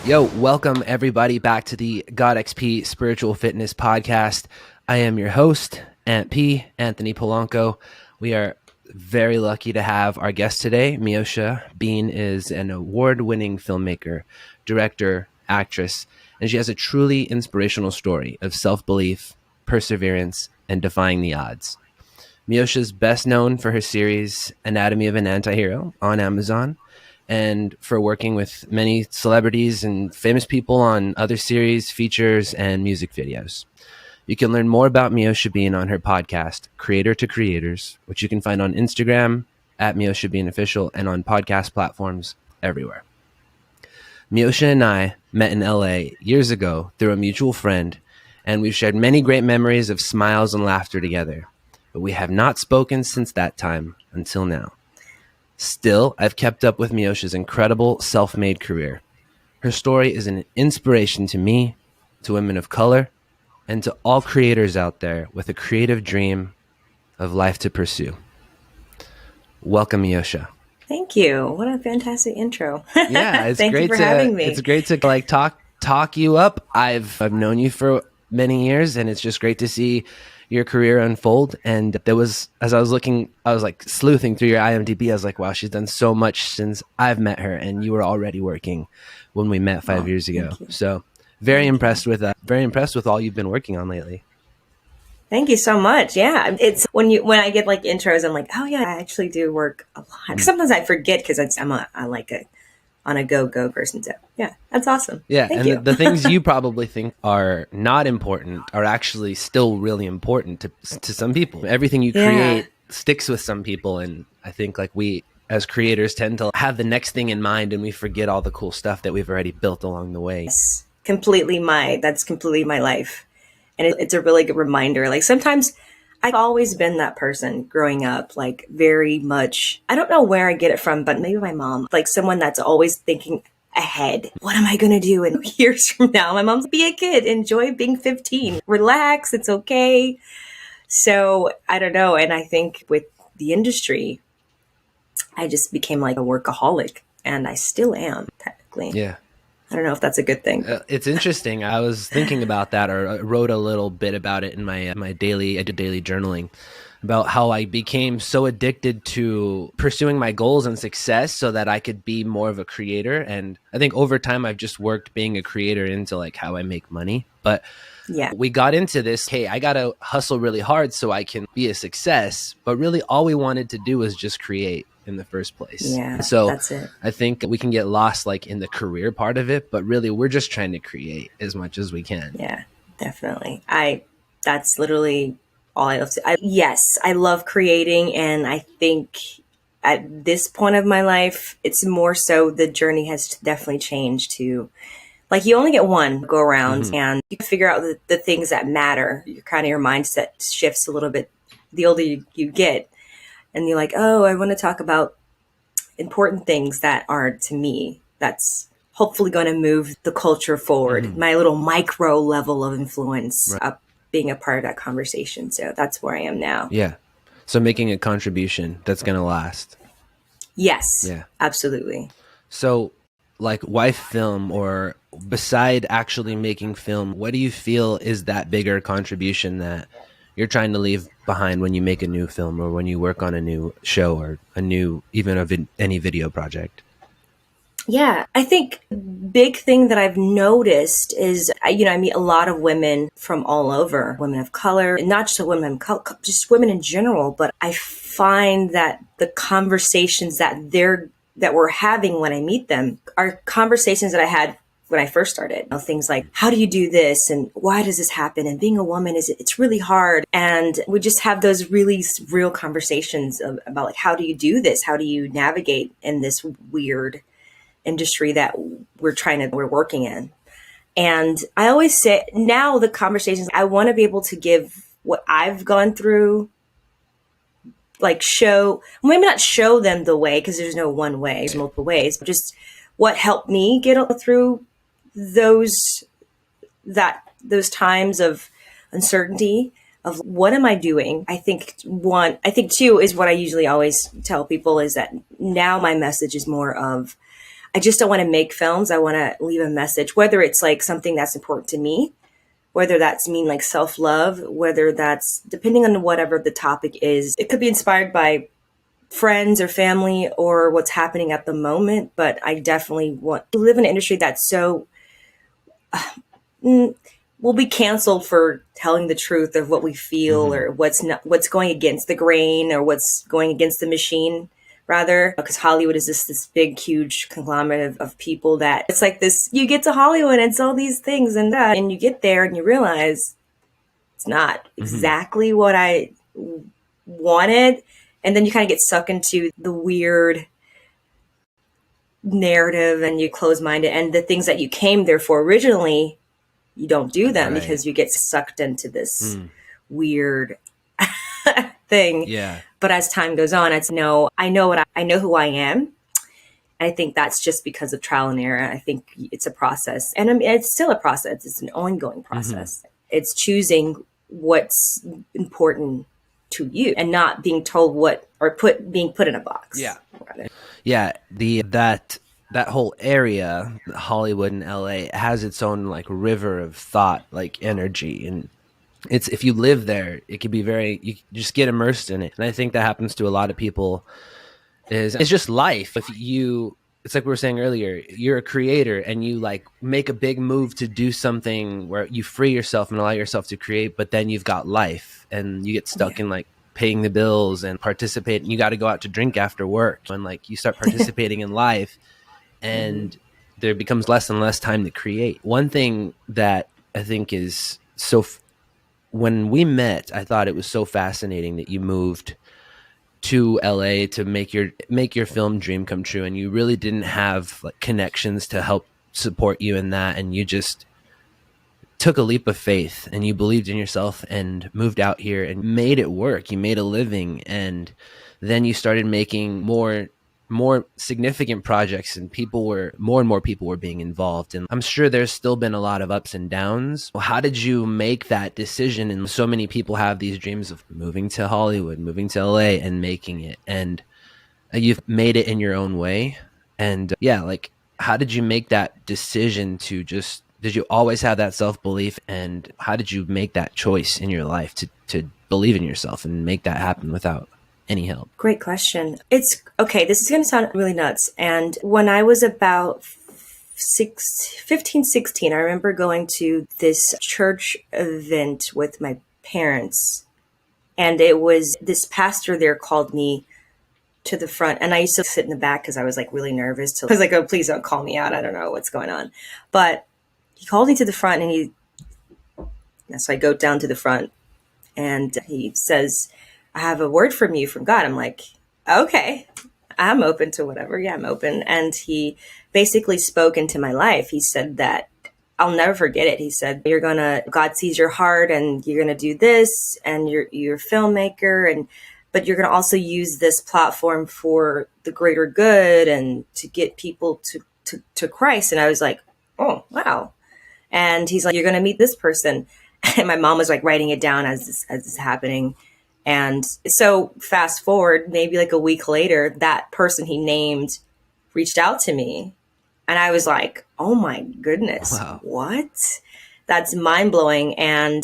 Yo, welcome everybody back to the GodXP Spiritual Fitness Podcast. I am your host, Ant P, Anthony Polanco. We are very lucky to have our guest today. Meosha Bean is an award-winning filmmaker, director, actress, and she has a truly inspirational story of self-belief, perseverance, and defying the odds. Meosha is best known for her series Anatomy of an Antihero on Amazon, and for working with many celebrities and famous people on other series, features, and music videos. You can learn more about Meosha Bean on her podcast, Creator to Creators, which you can find on Instagram at Meosha Bean Official and on podcast platforms everywhere. Meosha and I met in LA years ago through a mutual friend, and we've shared many great memories of smiles and laughter together. But we have not spoken since that time until now. Still, I've kept up with Meosha's incredible self-made career. Her story is an inspiration to me, to women of color, and to all creators out there with a creative dream of life to pursue. Welcome, Meosha. Thank you. What a fantastic intro. Yeah, it's Thank great you for having me. It's great to talk you up. I've known you for many years, and it's just great to see your career unfold. And there was, as I was looking, I was like sleuthing through your IMDb. I was like, wow, she's done so much since I've met her, and you were already working when we met 5 years ago. So very impressed with all you've been working on lately. Thank you so much. Yeah, it's when I get like intros, I'm like, oh yeah, I actually do work a lot. Sometimes I forget because I'm on a go person. So yeah, that's awesome. Yeah, Thank and you. the things you probably think are not important are actually still really important to some people. Everything you create sticks with some people, and I think like we as creators tend to have the next thing in mind, and we forget all the cool stuff that we've already built along the way. That's completely my life, and it's a really good reminder. Like sometimes I've always been that person growing up, like very much, I don't know where I get it from, but maybe my mom, like someone that's always thinking ahead. What am I going to do in years from now? My mom's be a kid, enjoy being 15, relax, it's okay. So I don't know. And I think with the industry, I just became like a workaholic, and I still am technically. Yeah. I don't know if that's a good thing. It's interesting. I was thinking about that, or I wrote a little bit about it in my daily journaling, about how I became so addicted to pursuing my goals and success so that I could be more of a creator. And I think over time, I've just worked being a creator into like how I make money. But yeah, we got into this, hey, I got to hustle really hard so I can be a success. But really all we wanted to do was just create in the first place. Yeah, so that's it. I think we can get lost like in the career part of it, but really we're just trying to create as much as we can. Yeah, definitely. That's literally all I love to. Yes, I love creating, and I think at this point of my life, it's more so the journey has definitely changed to, like, you only get one go around, and you figure out the things that matter. Your mindset shifts a little bit the older you get. And you're like, oh, I want to talk about important things that are, to me, that's hopefully going to move the culture forward. My little micro level of influence up being a part of that conversation. So that's where I am now. Yeah. So making a contribution that's going to last. Yes. Yeah. Absolutely. So like why film, or beside actually making film, what do you feel is that bigger contribution that you're trying to leave behind when you make a new film, or when you work on a new show, or any video project? Yeah, I think big thing that I've noticed is, I meet a lot of women from all over, women of color, and not just women of color, just women in general. But I find that the conversations that we're having when I meet them are conversations that I had when I first started. Things like, how do you do this? And why does this happen? And being a woman, it's really hard. And we just have those really real conversations about like, how do you do this? How do you navigate in this weird industry that we're working in? And I always say now the conversations, I want to be able to give what I've gone through, like maybe not show them the way, because there's no one way, there's multiple ways, but just what helped me get through those times of uncertainty, of what am I doing? I think two is what I usually always tell people, is that now my message is more of, I just don't want to make films. I want to leave a message, whether it's like something that's important to me, whether that's mean like self-love, whether that's depending on whatever the topic is. It could be inspired by friends or family or what's happening at the moment. But I definitely want to live in an industry that's so we'll be canceled for telling the truth of what we feel or what's going against the grain or what's going against the machine, rather, because Hollywood is this big, huge conglomerate of people that it's like this, you get to Hollywood and it's all these things and you get there and you realize it's not exactly what I wanted. And then you kind of get sucked into the weird narrative and you close minded, and the things that you came there for originally, you don't do them because you get sucked into this weird thing. Yeah. But as time goes on, I know who I am. I think that's just because of trial and error. I think it's a process, and it's still a process. It's an ongoing process. It's choosing what's important to you and not being told being put in a box. Yeah. Yeah. That whole area, Hollywood and LA, has its own like river of thought, like energy. And it's, if you live there, it can be you just get immersed in it. And I think that happens to a lot of people. It's just life. It's like we were saying earlier, you're a creator and you like make a big move to do something where you free yourself and allow yourself to create, but then you've got life and you get stuck in like paying the bills and participating. You got to go out to drink after work, and like you start participating in life, and there becomes less and less time to create. One thing that I think is when we met, I thought it was so fascinating that you moved to LA to make your film dream come true, and you really didn't have like connections to help support you in that, and you just took a leap of faith and you believed in yourself and moved out here and made it work. You made a living, and then you started making more significant projects, and more and more people were being involved. And I'm sure there's still been a lot of ups and downs. How did you make that decision? And so many people have these dreams of moving to Hollywood, moving to LA and making it, and you've made it in your own way. And like, how did you make that decision did you always have that self-belief, and how did you make that choice in your life to believe in yourself and make that happen without any help? Great question. It's okay. This is going to sound really nuts. And when I was about 15, 16, I remember going to this church event with my parents. And it was this pastor there called me to the front. And I used to sit in the back because I was like really nervous. I was like, oh, please don't call me out. I don't know what's going on. But he called me to the front, and so I go down to the front, and he says, I have a word from you from God. I'm like, okay, I'm open to whatever. Yeah, I'm open. And he basically spoke into my life. He said that I'll never forget it. He said, God sees your heart, and you're going to do this, and you're a filmmaker, but you're going to also use this platform for the greater good and to get people to Christ. And I was like, oh, wow. And he's like, you're going to meet this person. And my mom was like writing it down as this is happening. And so fast forward, maybe like a week later, that person he named reached out to me. And I was like, oh my goodness, wow. What? That's mind blowing. And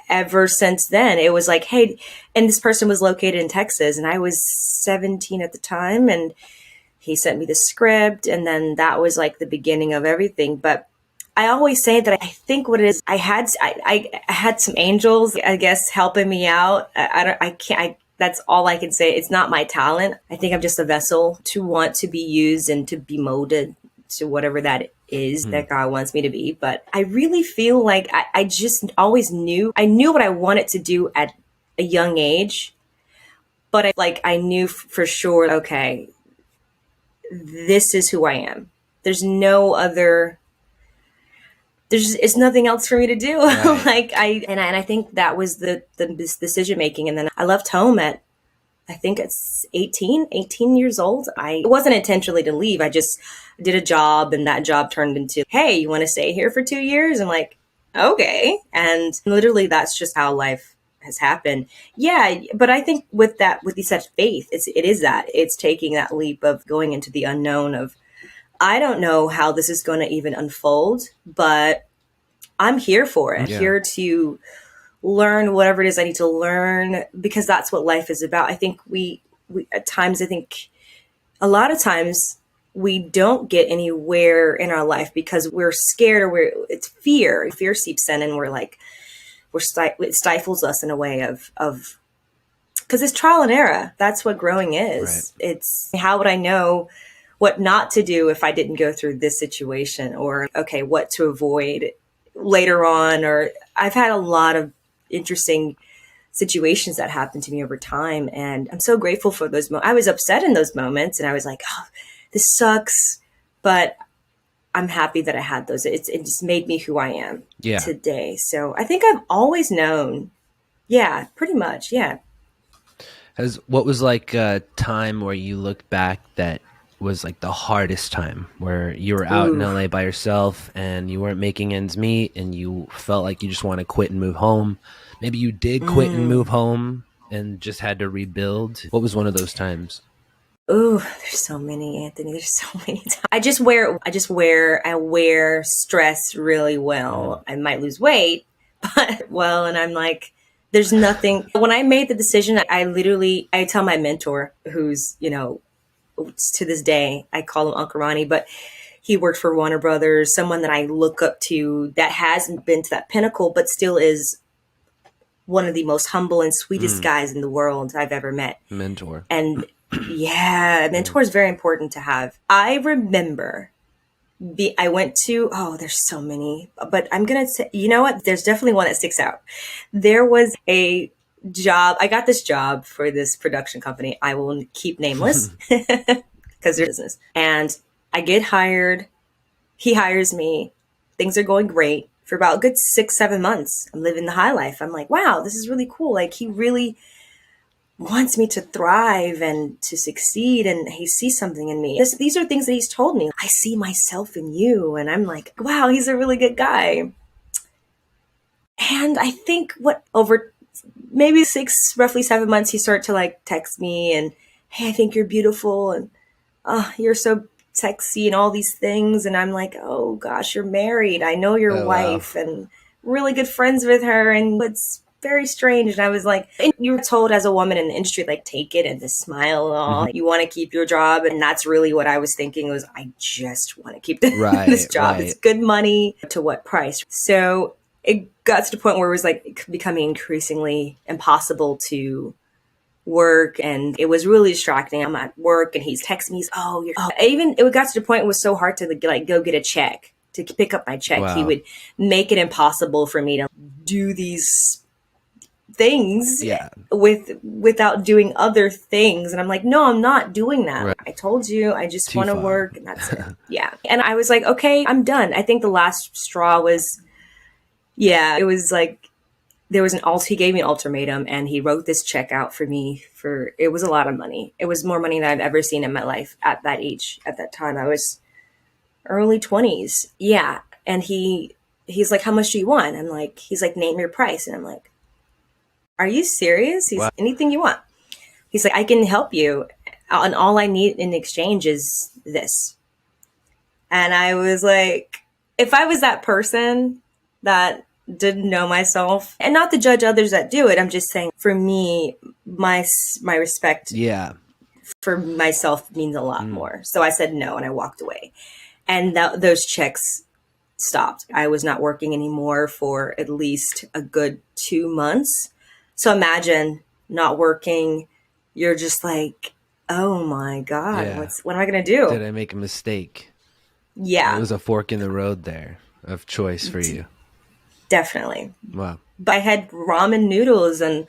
ever since then, it was like, hey, and this person was located in Texas, and I was 17 at the time. And he sent me the script. And then that was like the beginning of everything. But I always say that I think what it is, I had some angels, I guess, helping me out. That's all I can say. It's not my talent. I think I'm just a vessel to want to be used and to be molded to whatever that is that God wants me to be. But I really feel like I just always knew what I wanted to do at a young age. But I knew for sure, okay, this is who I am. There's no other... it's nothing else for me to do. Right. I think that was the decision making. And then I left home at, I think it's 18 years old. It wasn't intentionally to leave. I just did a job, and that job turned into, hey, you want to stay here for 2 years? I'm like, okay. And literally that's just how life has happened. Yeah. But I think with you said faith, it's taking that leap of going into the unknown of I don't know how this is going to even unfold, but I'm here for it. I'm here to learn whatever it is I need to learn, because that's what life is about. I think we at times, I think a lot of times we don't get anywhere in our life because we're scared, or it's fear. Fear seeps in, and it stifles us in a way of because it's trial and error. That's what growing is. Right. It's how would I know what not to do if I didn't go through this situation, or okay, what to avoid later on. Or I've had a lot of interesting situations that happened to me over time, and I'm so grateful for those moments. I was upset in those moments, and I was like, oh, this sucks, but I'm happy that I had those. It just made me who I am today. So I think I've always known. Yeah, pretty much. Yeah. What was like a time where you look back that was like the hardest time, where you were out in LA by yourself and you weren't making ends meet and you felt like you just want to quit and move home? Maybe you did quit and move home and just had to rebuild. What was one of those times? Ooh, there's so many, Anthony. There's so many times. I wear stress really well. I might lose weight, but and I'm like, there's nothing. When I made the decision, I tell my mentor, who's, to this day, I call him Uncle Ronnie, but he worked for Warner Brothers, someone that I look up to that hasn't been to that pinnacle, but still is one of the most humble and sweetest guys in the world I've ever met. Mentor. And yeah, mentor is very important to have. I remember I went to, there's so many, but I'm going to say, you know what? There's definitely one that sticks out. There was a job. I got this job for this production company. I will keep nameless because they're business. And I get hired. He hires me. Things are going great for about a good 6-7 months. I'm living the high life. I'm like, wow, this is really cool. Like, he really wants me to thrive and to succeed, and he sees something in me. These are things that he's told me. I see myself in you. And I'm like, wow, he's a really good guy. And I think over maybe roughly 7 months, he started to like text me and, hey, I think you're beautiful, and you're so sexy and all these things. And I'm like, oh gosh, you're married. I know your wife. Wow. And really good friends with her. And it's very strange. And I was like, and you were told as a woman in the industry, like, take it and just smile and all. You want to keep your job. And that's really what I was thinking was, I just want to keep this job. Right. It's good money. To what price? So it got to the point where it was like becoming increasingly impossible to work, and it was really distracting. I'm at work and he's texting me, it got to the point it was so hard to like go get a check, to pick up my check. Wow. He would make it impossible for me to do these things without doing other things. And I'm like, no, I'm not doing that. Right. I told you, I just want to work, and that's it. Yeah. And I was like, okay, I'm done. I think the last straw was, it was like, he gave me an ultimatum, and he wrote this check out for me it was a lot of money. It was more money than I've ever seen in my life at that age. At that time, I was early 20s. Yeah. And he's like, how much do you want? He's like, name your price. And I'm like, are you serious? He's anything you want. He's like, I can help you. And all I need in exchange is this. And I was like, if I was that person that didn't know myself, and not to judge others that do it, I'm just saying, for me, my respect for myself means a lot more. So I said no, and I walked away. And those checks stopped. I was not working anymore for at least a good 2 months. So imagine not working. You're just like, oh my God, what am I going to do? Did I make a mistake? Yeah. It was a fork in the road there of choice for you. Definitely. Wow. But I had ramen noodles and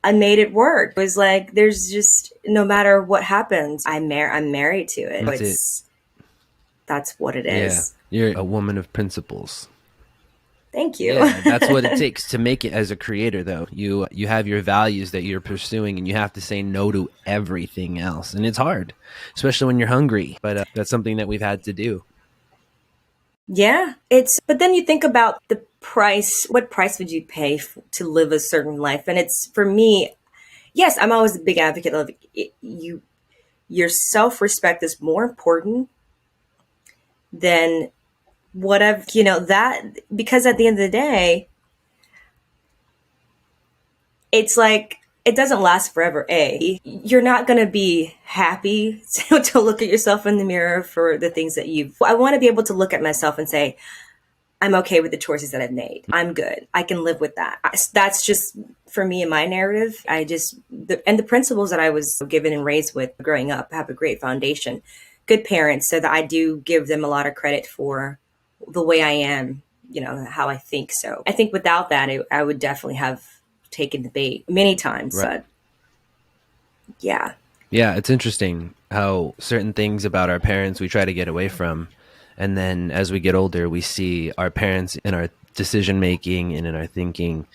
I made it work. It was like, there's just, no matter what happens, I'm married to it. That's what it is. Yeah. You're a woman of principles. Thank you. Yeah, that's what it takes to make it as a creator, though. You have your values that you're pursuing, and you have to say no to everything else. And it's hard, especially when you're hungry. But that's something that we've had to do. Yeah, but then you think about the price. What price would you pay to live a certain life? And it's, for me, yes, I'm always a big advocate of your self-respect is more important then whatever, that, because at the end of the day, it's like, it doesn't last forever. You're not going to be happy to look at yourself in the mirror for the things that I want to be able to look at myself and say, I'm okay with the choices that I've made. I'm good. I can live with that. That's just for me and my narrative. And the principles that I was given and raised with growing up have a great foundation. Good parents, so that I do give them a lot of credit for the way I am, how I think. So I think without that, I would definitely have taken the bait many times. Right. But yeah. Yeah, it's interesting how certain things about our parents we try to get away from. And then as we get older, we see our parents in our decision making and in our thinking.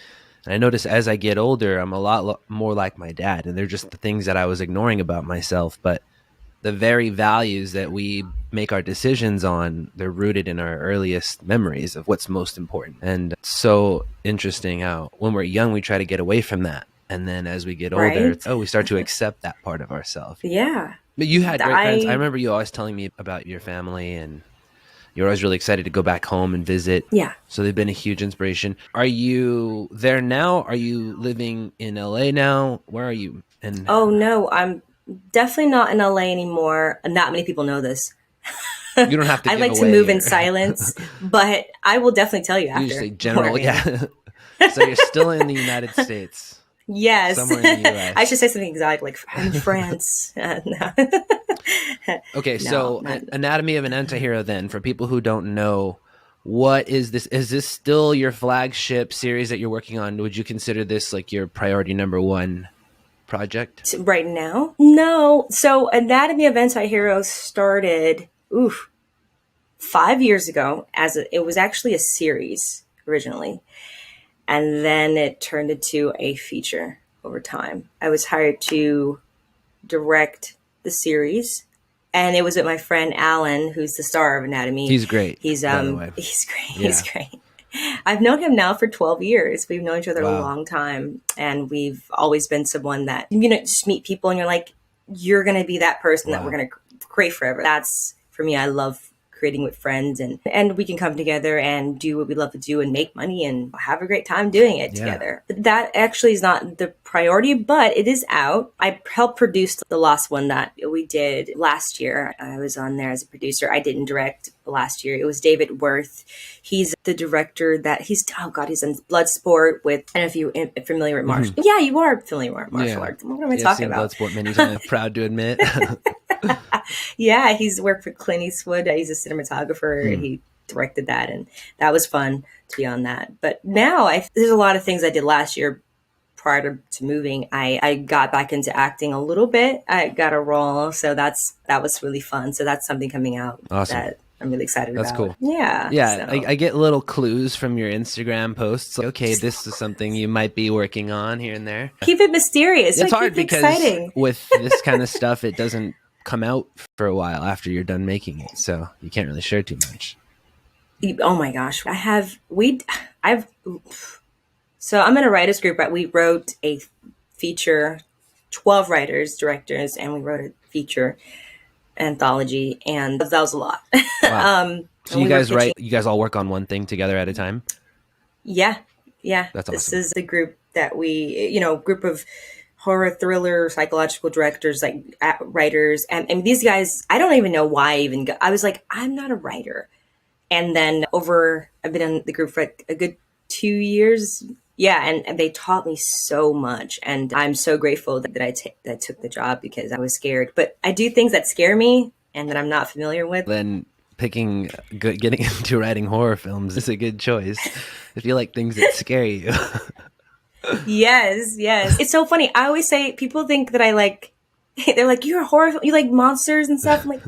And I notice as I get older, I'm a lot more like my dad. And they're just the things that I was ignoring about myself. But the very values that we make our decisions on, they're rooted in our earliest memories of what's most important. And it's so interesting how when we're young, we try to get away from that. And then as we get older, Right? we start to accept that part of ourselves. Yeah. But you had great parents. I remember you always telling me about your family, and you're always really excited to go back home and visit. Yeah. So they've been a huge inspiration. Are you there now? Are you living in LA now? Where are you? And Oh no, I'm definitely not in LA anymore. Not many people know this. you don't have to. I like to move in silence, but I will definitely tell you after. You just say general, yeah. So you're still in the United States. Yes. Somewhere in the US. I should say something exotic, like I'm in France. No. Okay, No, so Anatomy of an Antihero then, for people who don't know, what is this? Is this still your flagship series that you're working on? Would you consider this like your priority number one project? Right now? No. So Anatomy of Antihero started 5 years ago it was actually a series originally. And then it turned into a feature over time. I was hired to direct the series, and it was with my friend Alan, who's the star of Anatomy. He's great. He's by the way. he's great. Yeah. He's great. I've known him now for 12 years. We've known each other Wow. a long time, and we've always been someone that just meet people and you're like, you're going to be that person that we're going to create forever. That's for me. I love creating with friends, and we can come together and do what we love to do and make money and have a great time doing it together. But that actually is not the priority, but it is out. I helped produce the last one that we did last year. I was on there as a producer. I didn't direct last year. It was David Worth. He's the director he's in Bloodsport with, I don't know if you're familiar with martial. Yeah, you are familiar with martial arts. What am I talking about? Bloodsport many times. I'm proud to admit. Yeah, he's worked for Clint Eastwood. He's a cinematographer. He directed that, and that was fun to be on that. But now there's a lot of things I did last year prior to moving. I got back into acting a little bit. I got a role, so that was really fun. So that's something coming out that I'm really excited about. That's cool. Yeah. Yeah, So. I get little clues from your Instagram posts. Like, okay, this is something you might be working on here and there. Keep it mysterious. It's hard keep it because exciting. with this kind of stuff, it doesn't come out for a while after you're done making it, so you can't really share too much. Oh my gosh, so I'm in a writers group, but we wrote a feature, 12 writers, directors, and we wrote a feature anthology, and that was a lot. Wow. So you guys all work on one thing together at a time? Yeah. That's awesome. This is the group that group of horror, thriller, psychological directors, like writers. And these guys, I don't even know why I was like, I'm not a writer. And then I've been in the group for a good 2 years. Yeah. And they taught me so much. And I'm so grateful that I took the job, because I was scared. But I do things that scare me and that I'm not familiar with. Then getting into writing horror films is a good choice if you like things that scare you. Yes. It's so funny. I always say, people think that they're like, you're a horror, you like monsters and stuff. I'm like,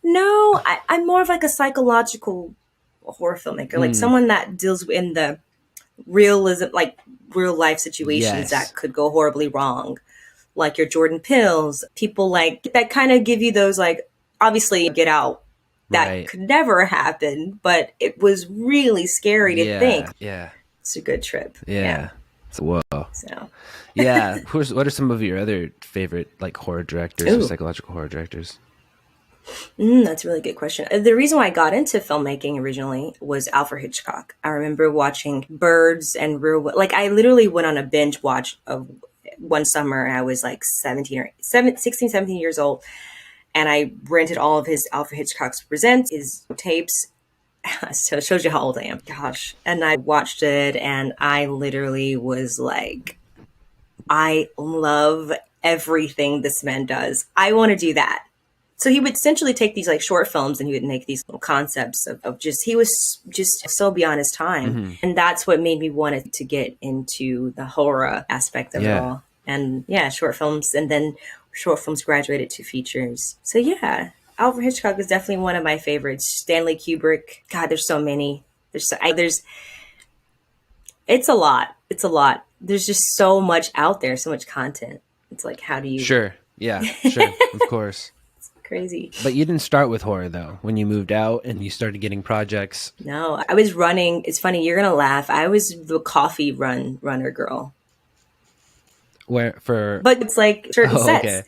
no, I'm more of like a psychological horror filmmaker, like someone that deals in the realism, like real life situations that could go horribly wrong. Like your Jordan Peele's, people like that kind of give you those, like, obviously Get Out. That could never happen, but it was really scary to think. Yeah. It's a good trip. Yeah. Whoa. So. Yeah. What are some of your other favorite like horror directors or psychological horror directors? That's a really good question. The reason why I got into filmmaking originally was Alfred Hitchcock. I remember watching Birds and like I literally went on a binge watch of one summer. I was like 16, 17 years old. And I rented all of his Alfred Hitchcock's Presents, his tapes. So it shows you how old I am. Gosh. And I watched it and I literally was like, I love everything this man does. I want to do that. So he would essentially take these like short films and he would make these little concepts of just, he was just so beyond his time. Mm-hmm. And that's what made me want to get into the horror aspect of it Yeah. all. And yeah, short films. And then short films graduated to features. So yeah, Alfred Hitchcock is definitely one of my favorites. Stanley Kubrick. God, there's so many. It's a lot. It's a lot. There's just so much out there, so much content. It's like, how do you? Sure. Yeah, sure. Of course. Crazy. But you didn't start with horror though. When you moved out and you started getting projects. No, I was running. It's funny. You're going to laugh. I was the coffee runner girl. Where for? But it's like certain sets. Okay.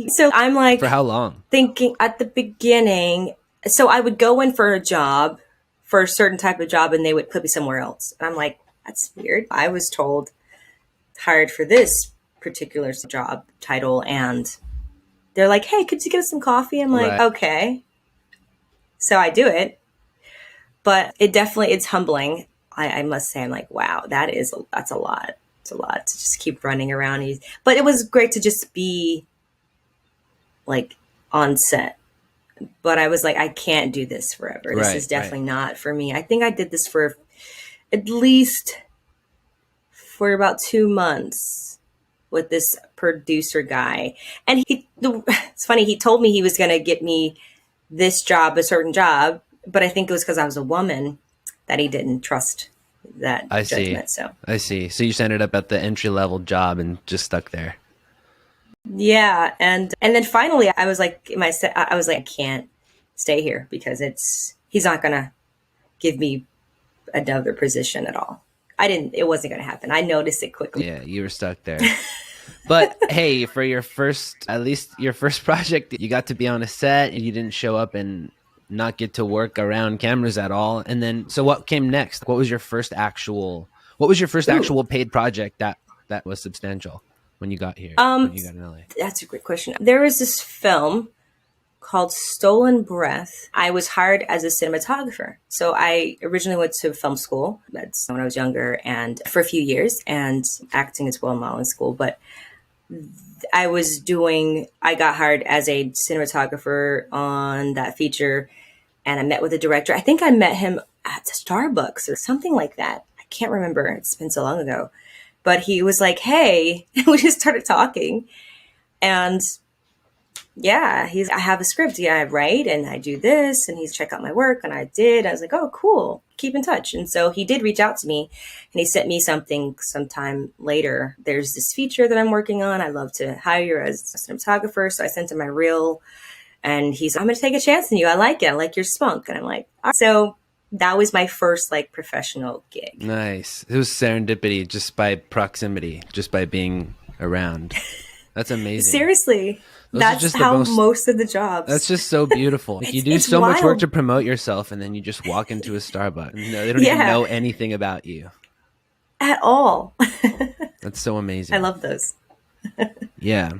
So I'm like, For how long? thinking at the beginning. So I would go in for a job, for a certain type of job, and they would put me somewhere else. And I'm like, that's weird. I was told hired for this particular job title, and they're like, hey, could you get us some coffee? I'm like, Right. okay. So I do it. But it's humbling. I must say, I'm like, wow, that's a lot. It's a lot to just keep running around. But it was great to just be like on set. But I was like, I can't do this forever. This Right, is definitely not for me. I think I did this for at least for about 2 months with this producer guy. And it's funny, he told me he was going to get me this job, a certain job, but I think it was because I was a woman that he didn't trust that I see. judgment. So I see. So you just ended up at the entry level job and just stuck there. yeah, and then finally I was like, I was like, I can't stay here because he's not gonna give me another position at all. It wasn't gonna happen. I noticed it quickly. Yeah, you were stuck there. But hey, for at least your first project, you got to be on a set and you didn't show up and not get to work around cameras at all. And then, so what came next? What was your first actual paid project that was substantial when you got here? When you got in LA? That's a great question. There was this film called Stolen Breath. I was hired as a cinematographer. So I originally went to film school. That's when I was younger, and for a few years, and acting as well, modeling school. But I got hired as a cinematographer on that feature, and I met with the director. I think I met him at Starbucks or something like that. I can't remember. It's been so long ago. But he was like, hey, we just started talking. And yeah, I have a script. Yeah, I write and I do this, and he's check out my work, and I did. I was like, oh, cool. Keep in touch. And so he did reach out to me, and he sent me something sometime later. There's this feature that I'm working on. I'd love to hire you as a cinematographer. So I sent him my reel, and he's, I'm going to take a chance on you. I like it. I like your spunk. And I'm like, all right. So that was my first like professional gig. Nice. It was serendipity just by proximity, just by being around. That's amazing. Seriously. That's how most of the jobs. That's just so beautiful. You do so much work to promote yourself, and then you just walk into a Starbucks. No, they don't even know anything about you at all. That's so amazing. I love those. Yeah.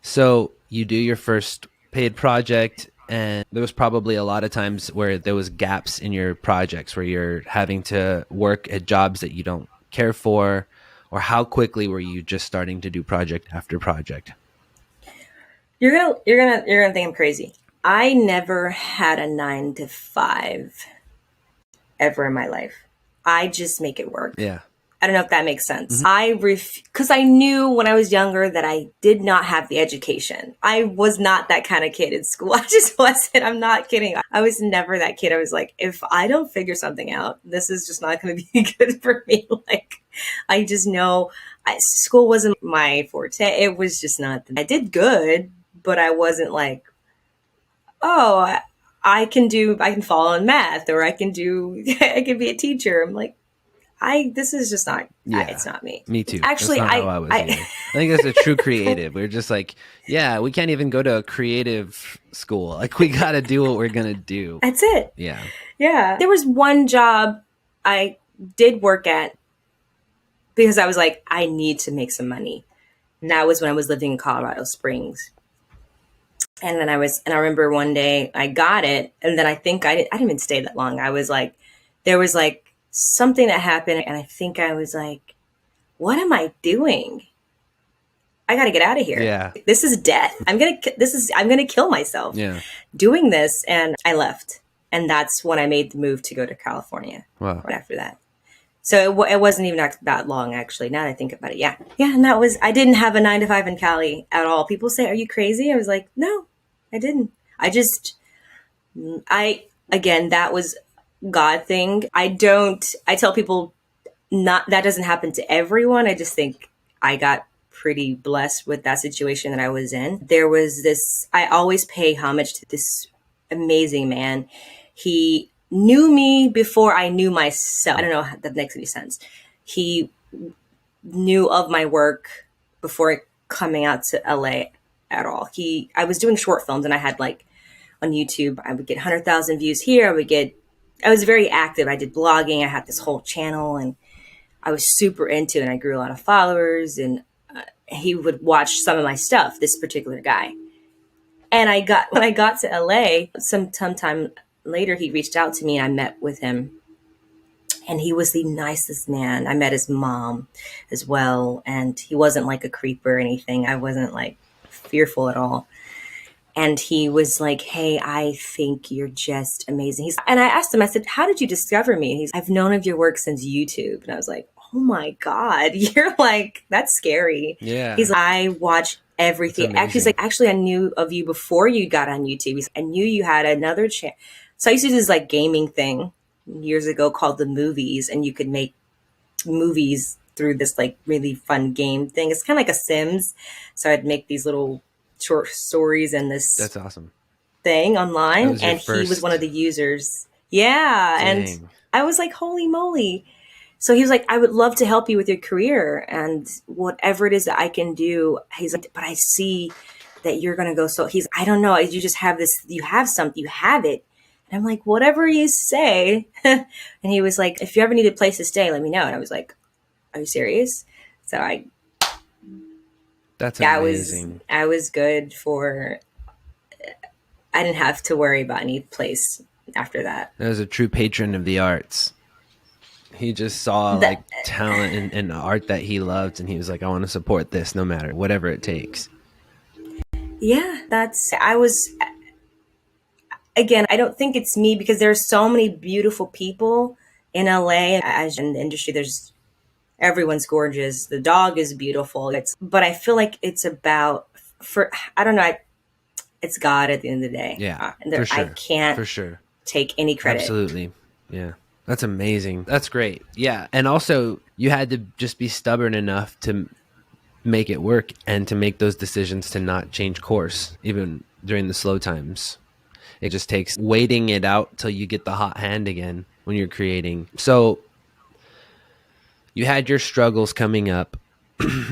So you do your first paid project, and there was probably a lot of times where there was gaps in your projects where you're having to work at jobs that you don't care for, or how quickly were you just starting to do project after project? You're gonna think I'm crazy. I never had a 9 to 5 ever in my life. I just make it work. Yeah. I don't know if that makes sense. Because I knew when I was younger that I did not have the education. I was not that kind of kid in school. I just wasn't. I'm not kidding. I was never that kid. I was like, if I don't figure something out, this is just not going to be good for me. Like, I just know school wasn't my forte. It was just not. I did good, but I wasn't like, oh, I can fall in math, or I can be a teacher. I'm like, this is just not, Yeah, it's not me. me too. Actually, that's not how I was either. I think that's a true creative. We're just like, yeah, we can't even go to a creative school. Like, we got to do what we're going to do. That's it. Yeah. Yeah. There was one job I did work at because I was like, I need to make some money. And that was when I was living in Colorado Springs. And then I remember one day I got it. And then I think I didn't even stay that long. I was like, there was like something that happened. And I think I was like, what am I doing? I got to get out of here. Yeah. This is death. I'm going to kill myself doing this. And I left. And that's when I made the move to go to California. Wow. Right after that. So it wasn't even that long, actually, now that I think about it. Yeah. Yeah. And I didn't have a 9-to-5 in Cali at all. People say, are you crazy? I was like, no, I didn't. Again, that was God thing. I tell people that doesn't happen to everyone. I just think I got pretty blessed with that situation that I was in. There was I always pay homage to this amazing man. He knew me before I knew myself. I don't know if that makes any sense. He knew of my work before coming out to LA at all. I was doing short films, and I had like on YouTube, I would get 100,000 views here. I was very active. I did blogging. I had this whole channel, and I was super into it, and I grew a lot of followers, and he would watch some of my stuff, this particular guy. And when I got to LA, sometime later, he reached out to me, and I met with him. And he was the nicest man. I met his mom as well. And he wasn't like a creep or anything. I wasn't like fearful at all. And he was like, hey, I think you're just amazing. And I asked him, I said, how did you discover me? I've known of your work since YouTube. And I was like, oh my God, you're like, that's scary. Yeah. He's like, I watch everything. Actually, I knew of you before you got on YouTube. I knew you had another channel. So I used to do this like gaming thing years ago called The Movies, and you could make movies through this like really fun game thing. It's kind of like a Sims. So I'd make these little short stories and that's awesome thing online. And he was one of the users. Yeah. Dang. And I was like, holy moly. So he was like, I would love to help you with your career and whatever it is that I can do. He's like, but I see that you're going to go. So I don't know. You just have this, you have something, you have it. And I'm like, whatever you say. And he was like, if you ever need a place to stay, let me know. And I was like, are you serious? So that's amazing. I was good I didn't have to worry about any place after that. That was a true patron of the arts. He just saw like talent and art that he loved, and he was like, I want to support this no matter whatever it takes. Yeah, again, I don't think it's me because there's so many beautiful people in LA. As in the industry, everyone's gorgeous. The dog is beautiful. But I feel like it's about, I don't know, it's God at the end of the day. Yeah, for sure. I can't take any credit. Absolutely. Yeah. That's amazing. That's great. Yeah. And also you had to just be stubborn enough to make it work and to make those decisions to not change course, even during the slow times. It just takes waiting it out till you get the hot hand again when you're creating. So you had your struggles coming up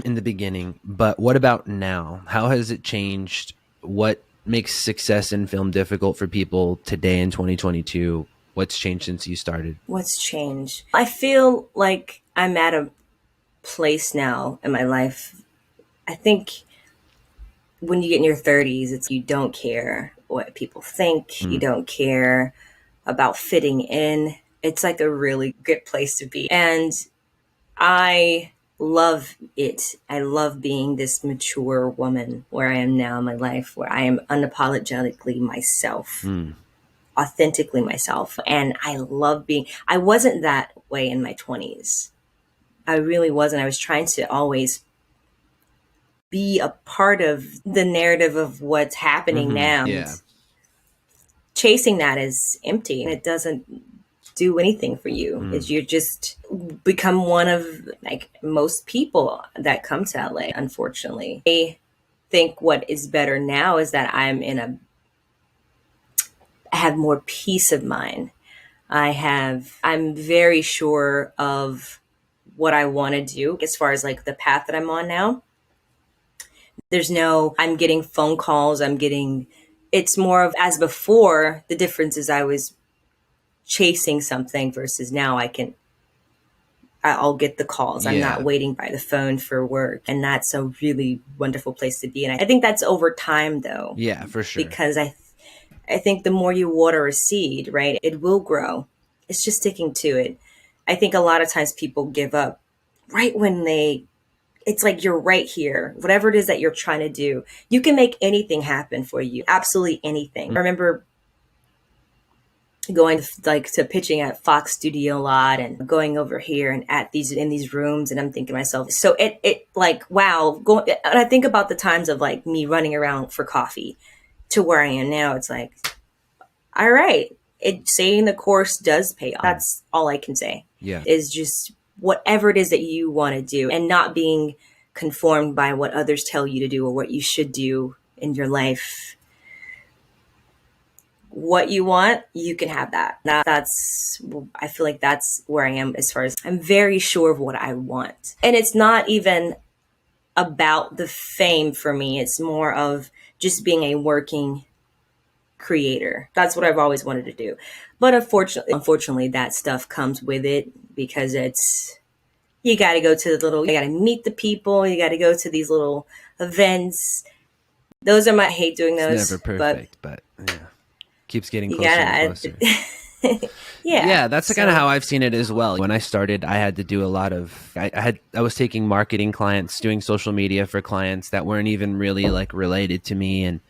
in the beginning, but what about now? How has it changed? What makes success in film difficult for people today in 2022? What's changed since you started? What's changed? I feel like I'm at a place now in my life. I think when you get in your 30s, you don't care what people think. You don't care about fitting in. It's like a really good place to be. And I love it. I love being this mature woman where I am now in my life, where I am unapologetically myself. Authentically myself. And I wasn't that way in my 20s. I really wasn't. I was trying to always be a part of the narrative of what's happening now. Yeah. Chasing that is empty and it doesn't do anything for you. You just become one of like most people that come to LA, unfortunately. I think what is better now is that I have more peace of mind. I'm very sure of what I want to do as far as like the path that I'm on now. There's no, I'm getting phone calls. It's more of as before. The difference is I was chasing something versus now I'll get the calls. I'm not Yeah. waiting by the phone for work. And that's a really wonderful place to be. And I think that's over time though, Yeah, for sure. because I think the more you water a seed, right, it will grow. It's just sticking to it. I think a lot of times people give up right when it's like you're right here. Whatever it is that you're trying to do, you can make anything happen for you. Absolutely anything. I remember going to pitching at Fox Studio a lot and going over here and at these in these rooms, and I'm thinking to myself, so it like wow, and I think about the times of like me running around for coffee to where I am now. It's like, all right, saying the course does pay off. That's all I can say. Yeah. Is just whatever it is that you want to do and not being conformed by what others tell you to do or what you should do in your life. What you want, you can have that. I feel like that's where I am as far as I'm very sure of what I want. And it's not even about the fame for me. It's more of just being a working creator. That's what I've always wanted to do. But unfortunately that stuff comes with it because you got to go to you got to meet the people. You got to go to these little events. I hate doing those. It's never perfect, but yeah. Keeps getting You closer gotta, and closer. Yeah, that's kind of how I've seen it as well. When I started, I had to do a lot of I was taking marketing clients, doing social media for clients that weren't even really like related to me, and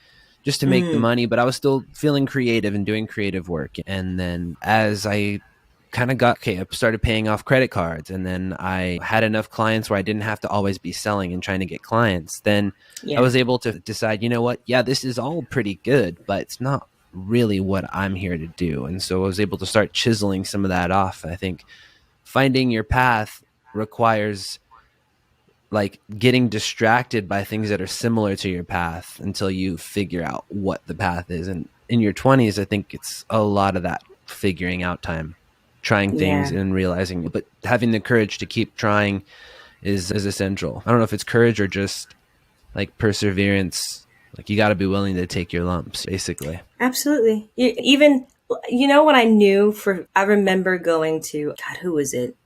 just to make the money, but I was still feeling creative and doing creative work. And then as I kind of I started paying off credit cards, and then I had enough clients where I didn't have to always be selling and trying to get clients. Then I was able to decide, you know what? Yeah, this is all pretty good, but it's not really what I'm here to do. And so I was able to start chiseling some of that off. I think finding your path requires like getting distracted by things that are similar to your path until you figure out what the path is. And in your 20s, I think it's a lot of that figuring out time, trying things and realizing, but having the courage to keep trying is essential. I don't know if it's courage or just like perseverance. Like you got to be willing to take your lumps, basically. Absolutely. When I remember going to, God, who was it?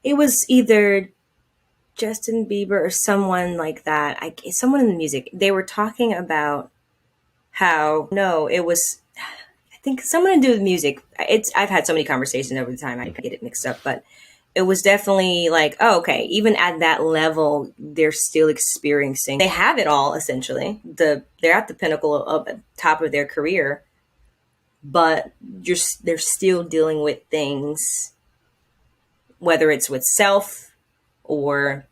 It was either Justin Bieber or someone like that. Someone in the music. They were talking about no, it was, I think someone to do with music. I've had so many conversations over the time, I get it mixed up, but it was definitely like, oh, okay, even at that level, they're still experiencing, they have it all essentially. They're at the pinnacle of the top of their career, but they're still dealing with things, whether it's with self or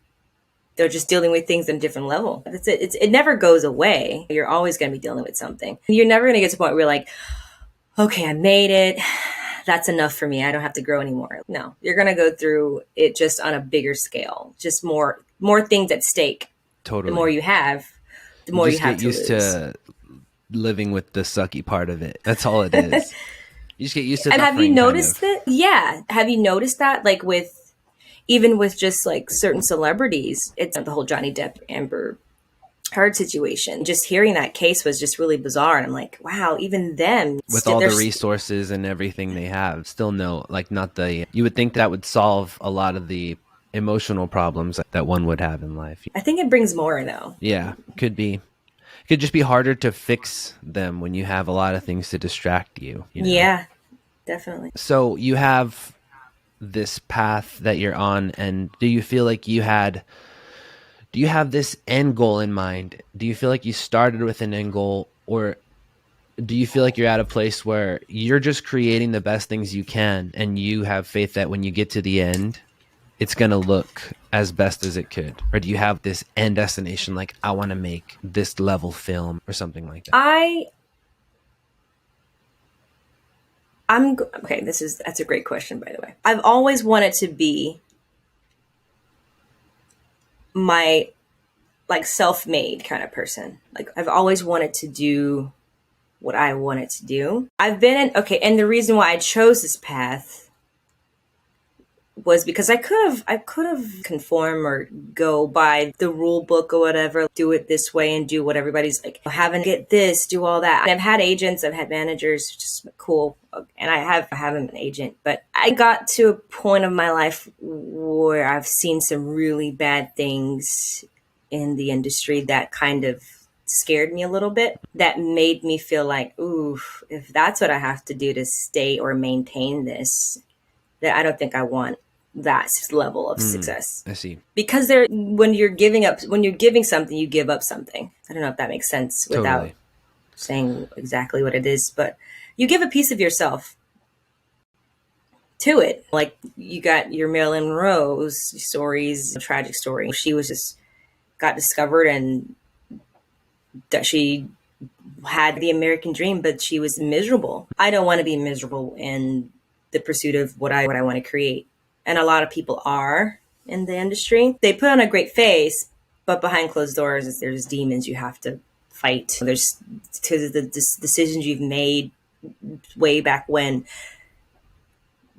they're just dealing with things on a different level. It never goes away. You're always going to be dealing with something. You're never going to get to a point where you're like, okay, I made it. That's enough for me. I don't have to grow anymore. No, you're going to go through it just on a bigger scale, just more things at stake. Totally. The more you have, the more you have to lose. Get used to living with the sucky part of it. That's all it is. You just get used to. And have you noticed that? Yeah. Have you noticed that? Like even with just like certain celebrities, it's the whole Johnny Depp, Amber Heard situation. Just hearing that case was just really bizarre. And I'm like, wow, even them. With all the resources and everything they have, still you would think that would solve a lot of the emotional problems that one would have in life. I think it brings more though. Yeah, could be. It could just be harder to fix them when you have a lot of things to distract you. Yeah, definitely. So you have this path that you're on, and do you feel like you have this end goal in mind? Do you feel like you started with an end goal, or do you feel like you're at a place where you're just creating the best things you can and you have faith that when you get to the end, it's going to look as best as it could? Or do you have this end destination, like I want to make this level film or something like that? Okay. That's a great question, by the way. I've always wanted to be my like self-made kind of person. Like I've always wanted to do what I wanted to do. And the reason why I chose this path was because I could have conform or go by the rule book or whatever, do it this way and do what everybody's like, having get this, do all that. And I've had agents, I've had managers, just cool. And I haven't an agent, but I got to a point of my life where I've seen some really bad things in the industry that kind of scared me a little bit, that made me feel like, ooh, if that's what I have to do to stay or maintain this, that I don't think I want that level of success. I see. Because when you're giving something, you give up something. I don't know if that makes sense without Totally. saying exactly what it is, but you give a piece of yourself to it. Like you got your Marilyn Monroe's stories, a tragic story. She was just got discovered and that she had the American dream, but she was miserable. I don't want to be miserable in the pursuit of what I want to create. And a lot of people are in the industry. They put on a great face, but behind closed doors, there's demons you have to fight. There's to the decisions you've made way back when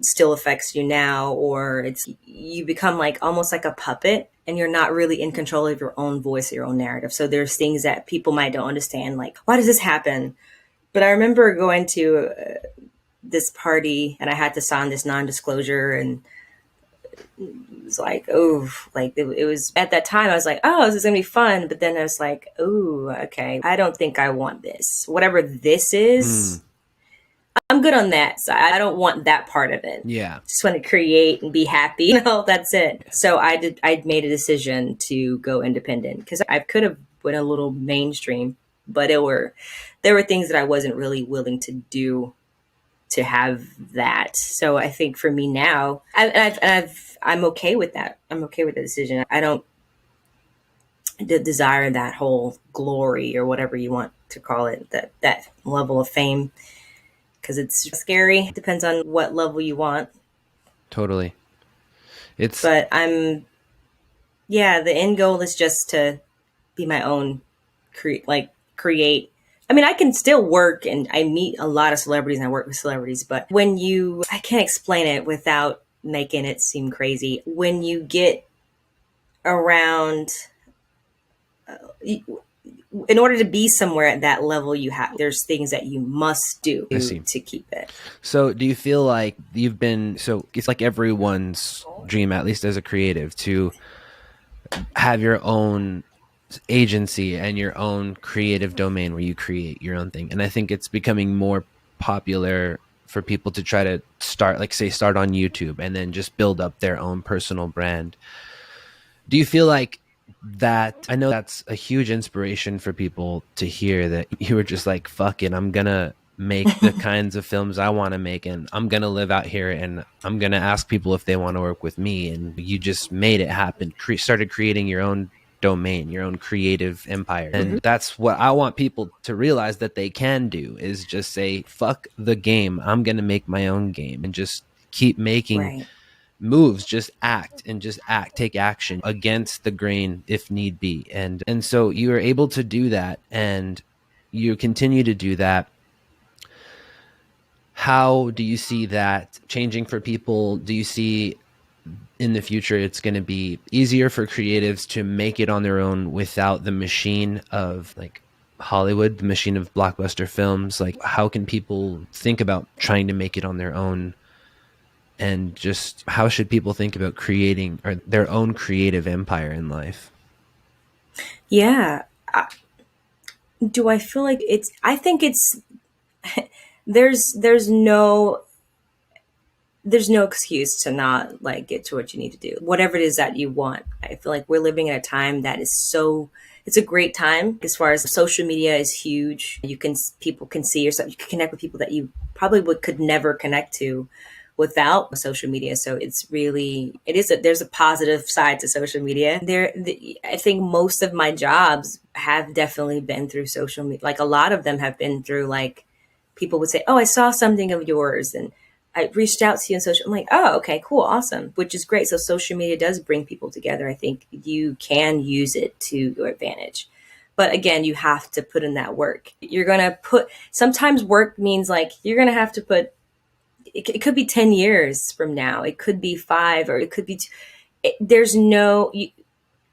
still affects you now, or it's you become like almost like a puppet and you're not really in control of your own voice or your own narrative. So there's things that people might don't understand, like why does this happen? But I remember going to this party and I had to sign this non-disclosure, and it was like, oh, like it was at that time I was like, oh, this is gonna be fun, but then I was like, oh, okay, I don't think I want this, whatever this is. I'm good on that. So I don't want that part of it. Yeah. Just want to create and be happy. No, that's it. So I made a decision to go independent because I could have went a little mainstream, but there were things that I wasn't really willing to do to have that. So I think for me now, I'm okay with that. I'm okay with the decision. I don't desire that whole glory or whatever you want to call it, that level of fame, because it's scary. It depends on what level you want. Totally. But the end goal is just to be my own, create. I mean, I can still work and I meet a lot of celebrities and I work with celebrities, but I can't explain it without making it seem crazy. When you get around, in order to be somewhere at that level, there's things that you must do to keep it. So do you feel like it's like everyone's dream, at least as a creative, to have your own agency and your own creative domain where you create your own thing? And I think it's becoming more popular for people to try to start on YouTube and then just build up their own personal brand. Do you feel like that? I know that's a huge inspiration for people to hear that you were just like, fuck it, I'm gonna make the kinds of films I want to make, and I'm gonna live out here, and I'm gonna ask people if they want to work with me, and you just made it happen. Started creating your own domain, your own creative empire. And that's what I want people to realize that they can do, is just say, fuck the game, I'm gonna make my own game, and just keep making moves, just take action against the grain if need be. And so you are able to do that, and you continue to do that. How do you see that changing for people? Do you see in the future it's going to be easier for creatives to make it on their own without the machine of like Hollywood, the machine of blockbuster films? Like, how can people think about trying to make it on their own? And just how should people think about creating their own creative empire in life? Yeah. Do I feel like I think it's, there's no excuse to not like get to what you need to do, whatever it is that you want. I feel like we're living in a time that is it's a great time. As far as social media is huge. People can see yourself. You can connect with people that you probably could never connect to without social media. So there's a positive side to social media. I think most of my jobs have definitely been through social media. Like a lot of them have been through, like, people would say, oh, I saw something of yours and I reached out to you on social. I'm like, oh, okay, cool, awesome, which is great. So social media does bring people together. I think you can use it to your advantage. But again, you have to put in that work. Sometimes work means like you're going to have to put it could be 10 years from now. It could be 5, or it could be there's no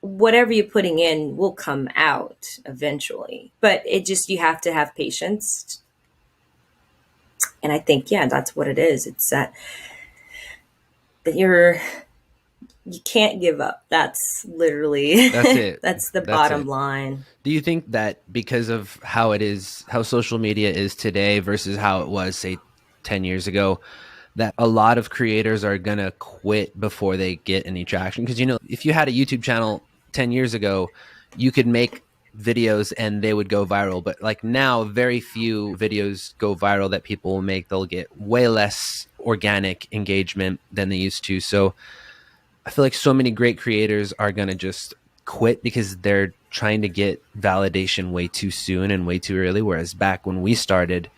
whatever you're putting in will come out eventually, but it just, you have to have patience. And I think, yeah, that's what it is. It's that you can't give up. That's literally That's it. that's the That's bottom it. line. Do you think that because of how it is, how social media is today versus how it was, say, 10 years ago, that a lot of creators are going to quit before they get any traction? Because, you know, if you had a YouTube channel 10 years ago, you could make videos and they would go viral. But like now, very few videos go viral that people will make. They'll get way less organic engagement than they used to. So I feel like so many great creators are going to just quit because they're trying to get validation way too soon and way too early. Whereas back when we started,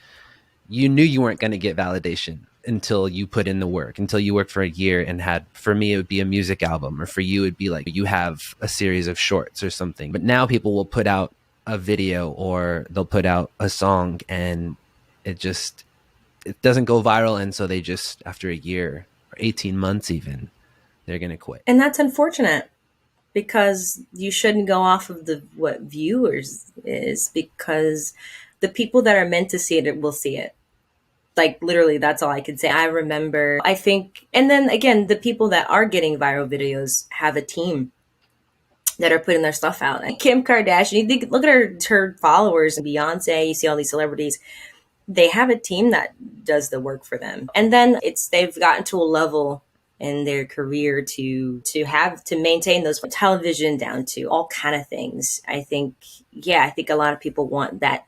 you knew you weren't going to get validation until you put in the work, until you worked for a year and had, for me, it would be a music album, or for you, it'd be like you have a series of shorts or something. But now people will put out a video or they'll put out a song and it doesn't go viral. And so they just, after a year or 18 months even, they're going to quit. And that's unfortunate, because you shouldn't go off of the what viewers is, because the people that are meant to see it will see it. Like, literally, that's all I can say. I remember, I think, and then again, the people that are getting viral videos have a team that are putting their stuff out. Like Kim Kardashian, you think, look at her followers, Beyonce, you see all these celebrities. They have a team that does the work for them. And then they've gotten to a level in their career to have to maintain those, from television down to all kind of things. I think a lot of people want that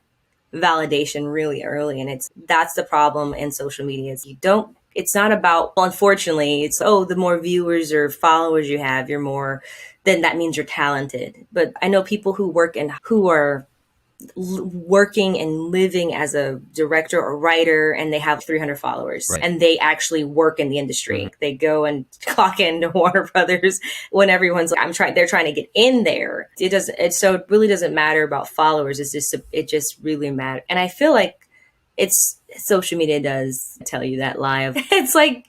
validation really early, and that's the problem in social media. Is it's not about, well, unfortunately, it's, oh, the more viewers or followers you have, you're more, then that means you're talented. But I know people who are working and living as a director or writer, and they have 300 followers, Right. And they actually work in the industry. Mm-hmm. They go and clock into Warner Brothers when everyone's like, they're trying to get in there. So it really doesn't matter about followers. It just really matters. And I feel like social media does tell you that lie of, it's like,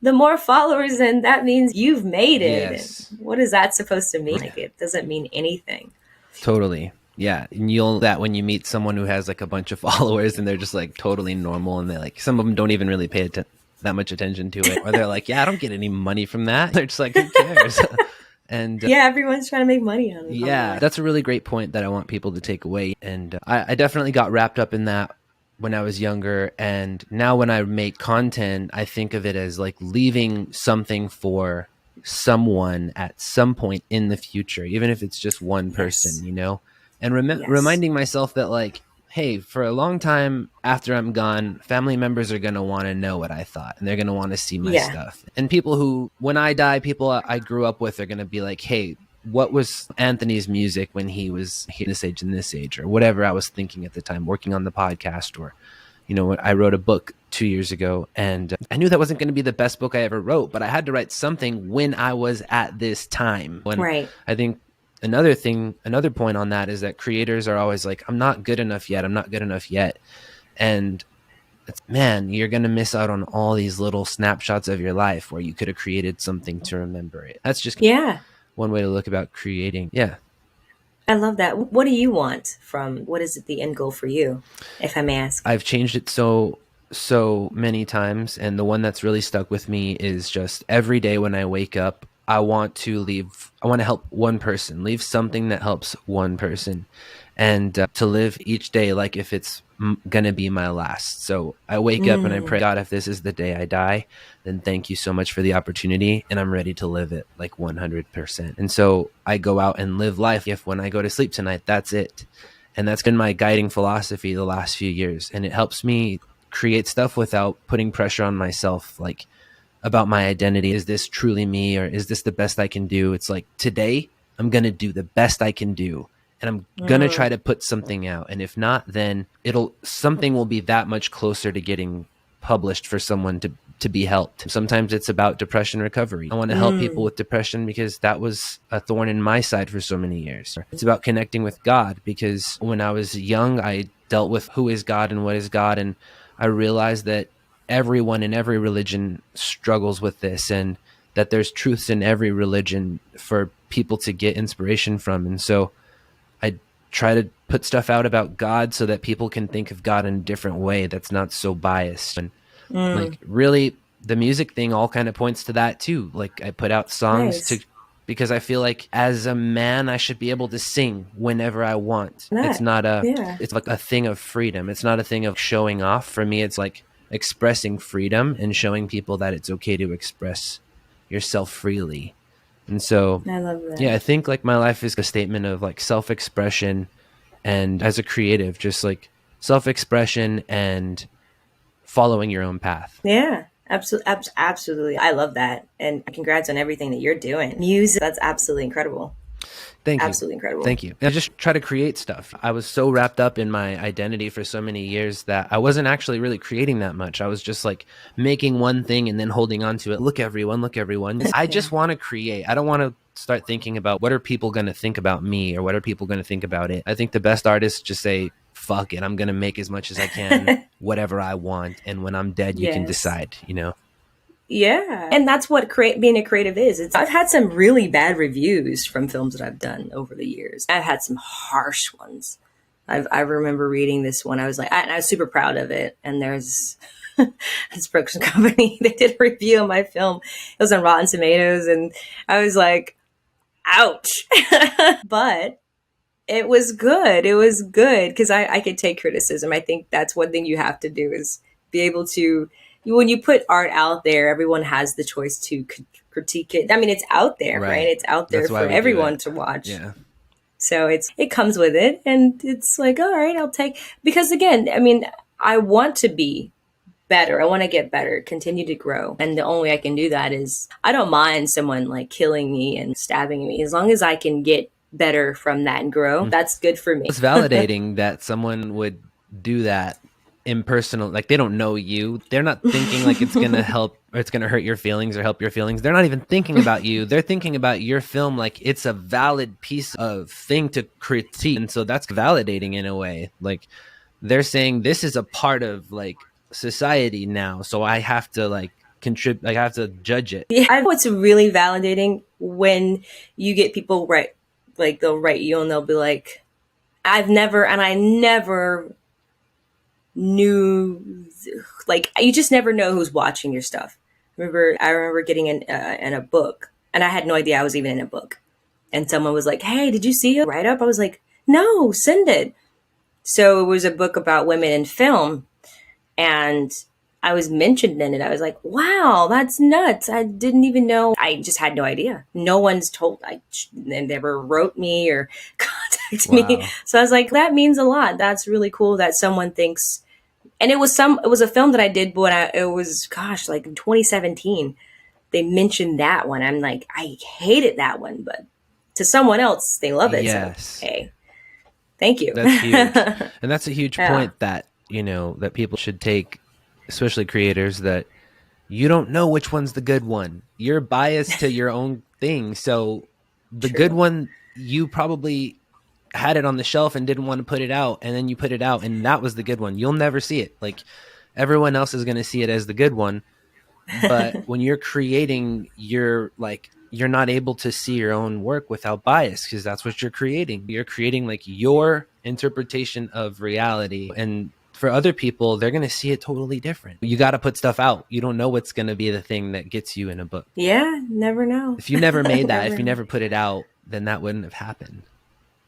the more followers, then that means you've made it. Yes. What is that supposed to mean? Right. Like, it doesn't mean anything. Totally. Yeah. And you'll that when you meet someone who has like a bunch of followers and they're just like totally normal, and they're like, some of them don't even really pay that much attention to it. Or they're like, yeah, I don't get any money from that. They're just like, who cares? And yeah, everyone's trying to make money on it. Yeah, that's a really great point that I want people to take away. And I definitely got wrapped up in that when I was younger. And now when I make content, I think of it as like leaving something for someone at some point in the future, even if it's just one person, you know? And reminding myself that, like, hey, for a long time after I'm gone, family members are going to want to know what I thought, and they're going to want to see my stuff. And people who, when I die, people I grew up with are going to be like, hey, what was Anthony's music when he was this age and this age, or whatever I was thinking at the time, working on the podcast, or, you know, I wrote a book 2 years ago, and I knew that wasn't going to be the best book I ever wrote, but I had to write something when I was at this time. Right. I think another point on that is that creators are always like, I'm not good enough yet. And man, you're going to miss out on all these little snapshots of your life where you could have created something to remember it. That's just one way to look about creating. Yeah. I love that. What do you want what is the end goal for you, if I may ask? I've changed it so many times. And the one that's really stuck with me is just every day when I wake up, I want to help one person, leave something that helps one person, and to live each day like if it's going to be my last. So I wake up and I pray, God, if this is the day I die, then thank you so much for the opportunity, and I'm ready to live it like 100%. And so I go out and live life. If when I go to sleep tonight, that's it. And that's been my guiding philosophy the last few years. And it helps me create stuff without putting pressure on myself, like, about my identity. Is this truly me, or is this the best I can do? It's like, today I'm going to do the best I can do, and I'm going to try to put something out. And if not, then something will be that much closer to getting published for someone to be helped. Sometimes it's about depression recovery. I want to help people with depression because that was a thorn in my side for so many years. It's about connecting with God, because when I was young, I dealt with who is God and what is God. And I realized that everyone in every religion struggles with this, and that there's truths in every religion for people to get inspiration from. And so I try to put stuff out about God so that people can think of God in a different way that's not so biased. And like really the music thing all kind of points to that too. Like I put out songs Nice. because I feel like as a man I should be able to sing whenever I want. It's That. not Yeah. it's like a thing of freedom. It's not a thing of showing off. For me it's like expressing freedom and showing people that it's okay to express yourself freely. And so I love that. yeah, I think like my life is a statement of like self-expression, and as a creative, just like self-expression and following your own path. Yeah. Absolutely. Absolutely. I love that. And congrats on everything that you're doing. Music, that's absolutely incredible. Thank you. Absolutely incredible. Thank you. I just try to create stuff. I was so wrapped up in my identity for so many years that I wasn't actually really creating that much. I was just like making one thing and then holding on to it. Look, everyone, look, everyone. I just want to create. I don't want to start thinking about what are people going to think about me or what are people going to think about it. I think the best artists just say, fuck it. I'm going to make as much as I can, whatever I want. And when I'm dead, you can Yes. decide, you know? Yeah. And that's what being a creative is. I've had some really bad reviews from films that I've done over the years. I've had some harsh ones. I remember reading this one. I was like, I was super proud of it. And there's this production company, they did a review of my film. It was on Rotten Tomatoes. And I was like, ouch. But it was good. It was good because I could take criticism. I think that's one thing you have to do is be able to, when you put art out there, everyone has the choice to critique it. I mean, it's out there, right? It's out there for everyone to watch. Yeah. So it comes with it, and it's like, all right, I'll take, because again, I mean, I want to be better. I want to get better, continue to grow. And the only way I can do that is I don't mind someone like killing me and stabbing me as long as I can get better from that and grow. That's good for me. It's validating that someone would do that impersonal, like they don't know you. They're not thinking like it's going to help or it's going to hurt your feelings or help your feelings. They're not even thinking about you. They're thinking about your film like it's a valid piece of thing to critique. And so that's validating in a way. Like they're saying this is a part of like society now. So I have to like contribute, like I have to judge it. Yeah, I know it's really validating when you get people right, like they'll write you and they'll be like, I never knew, like you just never know who's watching your stuff. I remember getting in a book, and I had no idea I was even in a book. And someone was like, "Hey, did you see a write up?" I was like, "No, send it." So it was a book about women in film, and I was mentioned in it. I was like, "Wow, that's nuts! I didn't even know." I just had no idea. No one's told. They never wrote me or contacted me. So I was like, "That means a lot. That's really cool that someone thinks." And it was a film that I did when it was, gosh, like in 2017. They mentioned that one. I'm like, I hated that one, but to someone else, they love it. Yes. So, hey, thank you. That's huge. And that's a huge point that, you know, that people should take, especially creators, that you don't know which one's the good one. You're biased to your own thing. So the good one, you probably had it on the shelf and didn't want to put it out, and then you put it out and that was the good one. You'll never see it. Like everyone else is going to see it as the good one, but when you're creating, you're not able to see your own work without bias, because that's what you're creating. You're creating like your interpretation of reality, and for other people they're going to see it totally different. You got to put stuff out. You don't know what's going to be the thing that gets you in a book. Yeah, never know. If you never made that, if you never put it out, then that wouldn't have happened.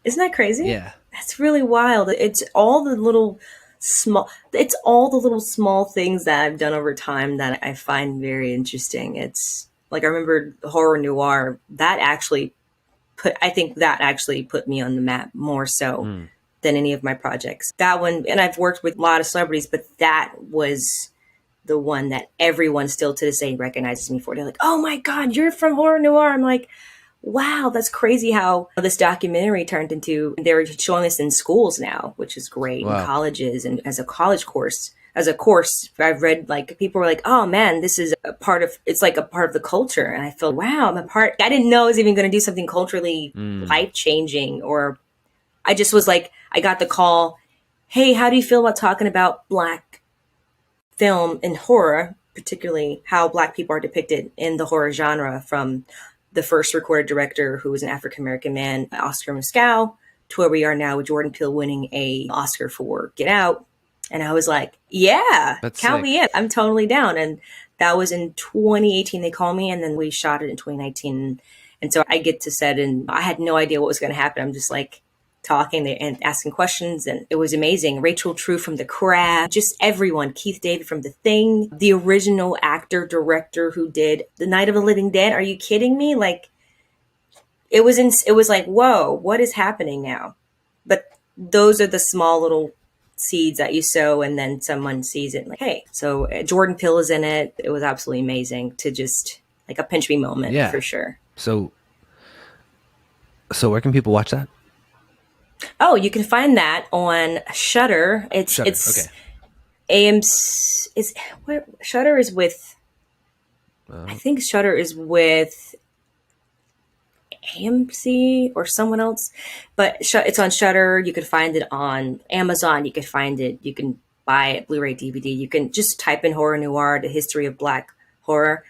Isn't that crazy? Yeah. That's really wild. It's all the little small things that I've done over time that I find very interesting. It's like, I remember horror noir. I think that actually put me on the map more so than any of my projects. That one, and I've worked with a lot of celebrities, but that was the one that everyone still to this day recognizes me for. They're like, "Oh my God, you're from horror noir." I'm like, wow, that's crazy how this documentary turned into, they're showing this in schools now, which is great, in colleges and as a college course. As a course, I've read, like, people were like, "Oh man, this is it's like a part of the culture." And I feel, wow, I didn't know I was even going to do something culturally life-changing, or I just was like, I got the call, "Hey, how do you feel about talking about Black film in horror, particularly how Black people are depicted in the horror genre, from the first recorded director, who was an African American man, Oscar Muscow, to where we are now with Jordan Peele winning a Oscar for Get Out. And I was like, yeah, That's count sick. me in. I'm totally down. And that was in 2018. They called me, and then we shot it in 2019. And so I get to set, and I had no idea what was going to happen. I'm just like talking and asking questions, and it was amazing. Rachel True from The Craft, just everyone. Keith David from The Thing, the original actor director who did The Night of the Living Dead. Are you kidding me? Like, it was like, whoa, what is happening now? But those are the small little seeds that you sow, and then someone sees it like, hey. So Jordan Peele is in it. It was absolutely amazing, to just like a pinch me moment. Yeah. For sure. So where can people watch that? Oh, you can find that on Shudder. It's okay. AMC is where Shudder is with. I think Shudder is with AMC or someone else, but it's on Shudder. You could find it on Amazon. You could find it. You can buy it Blu-ray, DVD. You can just type in horror noir, the history of Black horror,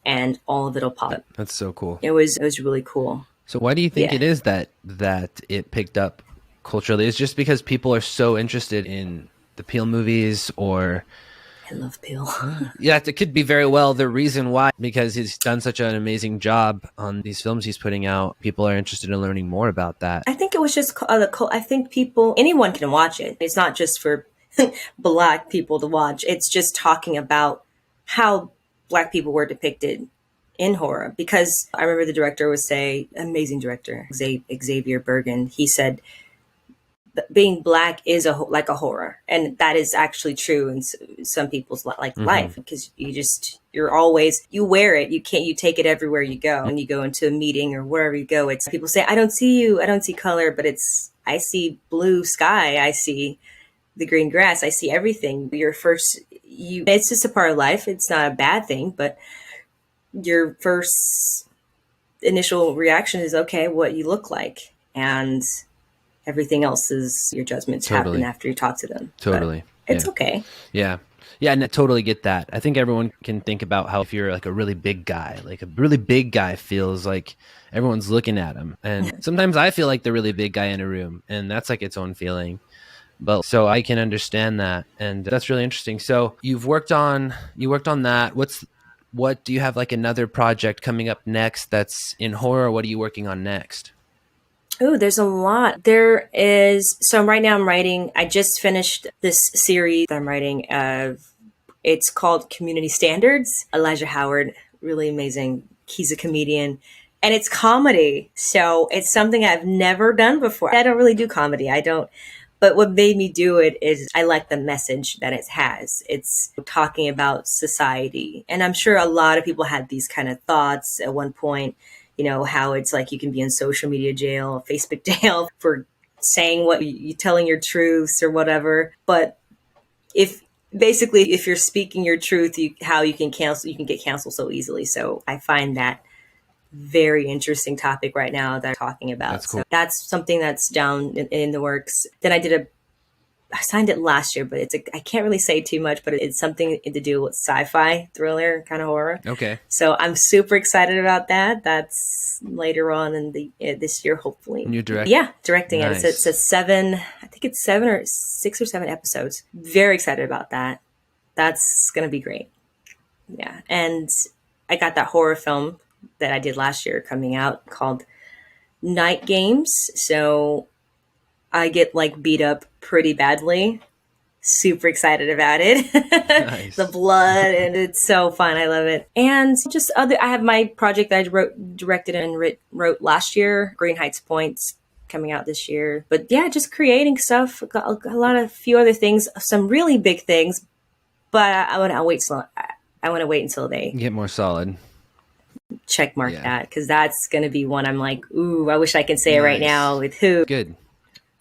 and all of it'll pop up. That's so cool. It was really cool. So why do you think it is that it picked up culturally? Is just because people are so interested in the Peele movies, or I love Peele. yeah, it could be very well the reason why, because he's done such an amazing job on these films he's putting out. People are interested in learning more about that. I think it was just I think anyone can watch it. It's not just for Black people to watch. It's just talking about how Black people were depicted in horror. Because I remember the director would say, amazing director, Xavier Bergen, he said, being Black is like a horror, and that is actually true in some people's life, because you wear it. You take it everywhere you go. When you go into a meeting or wherever you go, it's people say, I don't see color, but I see blue sky, I see the green grass, I see everything. It's just a part of life. It's not a bad thing, but your first initial reaction is, okay, what you look like, and everything else is your judgments happen after you talk to them. Totally. But it's okay. Yeah. Yeah, and I totally get that. I think everyone can think about how if you're like a really big guy, feels like everyone's looking at him. And sometimes I feel like the really big guy in a room, and that's like its own feeling. But so I can understand that, and that's really interesting. So you worked on that. What do you have, like another project coming up next that's in horror? What are you working on next? Oh, there's a lot. So right now I'm writing, I just finished this series I'm writing it's called Community Standards. Elijah Howard, really amazing. He's a comedian, and it's comedy. So it's something I've never done before. I don't really do comedy. But what made me do it is I like the message that it has. It's talking about society. And I'm sure a lot of people had these kind of thoughts at one point, how it's like you can be in social media jail, Facebook jail for saying what you telling your truths or whatever. But if you're speaking your truth, you can get canceled so easily. So I find that very interesting topic right now that I'm talking about. That's cool. So that's something that's down in the works. Then I signed it last year, but I can't really say too much, but it's something to do with sci-fi, thriller, kind of horror. Okay. So I'm super excited about that. That's later on in this year, hopefully. And you're directing? Yeah, directing Nice. it. It's a 6 or 7 episodes. Very excited about that. That's going to be great. Yeah. And I got that horror film that I did last year coming out called Night Games. So I get beat up pretty badly. Super excited about it. Nice. The blood, and it's so fun. I love it. And I have my project that I directed and wrote last year, Green Heights Points, coming out this year. But yeah, just creating stuff. Got a few other things, some really big things, but I want to wait until they get more solid. Check mark that, because that's going to be one I'm like, ooh, I wish I can say it right now with who. Good.